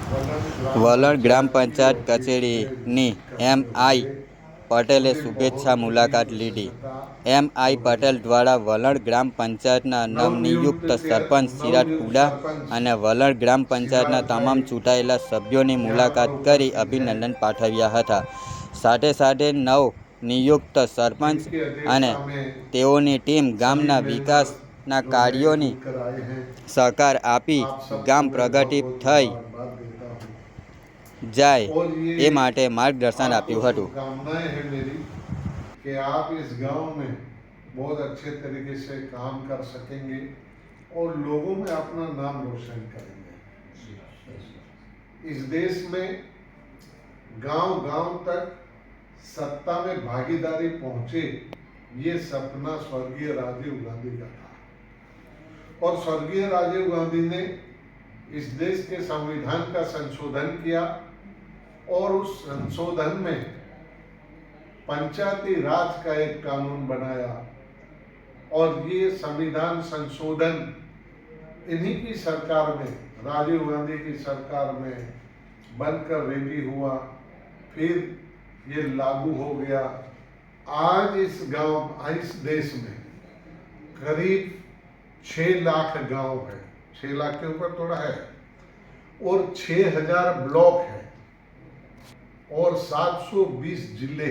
વલણ ગ્રામ પંચાયત કચેરીની એમ.આઈ. પટેલે શુભેચ્છા મુલાકાત લીધી. એમ.આઈ. પટેલ દ્વારા વલણ ગ્રામ પંચાયતના નવનિયુક્ત સરપંચ ચિરાગ ટુડા અને વલણ ગ્રામ પંચાયતના તમામ ચૂંટાયેલા સભ્યોની મુલાકાત કરી અભિનંદન પાઠવ્યા હતા. સાથે સાથે નવનિયુક્ત સરપંચ અને તેઓની ટીમ ગામના વિકાસના કાર્યોની સહકાર આપી ગામ પ્રગતિ થઈ जाए ये माटे मार्गदर्शन आप्યું હતું। शुभकामनाएं है मेरी कि आप इस गांव में बहुत अच्छे तरीके से काम कर सकेंगे और लोगों में अपना नाम रोशन करेंगे। इस देश में गांव-गांव तक सत्ता में भागीदारी पहुंचे, ये सपना स्वर्गीय राजीव गांधी का था और स्वर्गीय राजीव गांधी ने इस देश के संविधान का संशोधन किया और उस संशोधन में पंचायती राज का एक कानून बनाया और ये संविधान संशोधन इन्हीं की सरकार में, राजीव गांधी की सरकार में बनकर रेडी हुआ, फिर ये लागू हो गया। आज इस देश में करीब 6 लाख गांव है, 6 लाख के ऊपर थोड़ा है, और 6000 ब्लॉक है और 720 जिले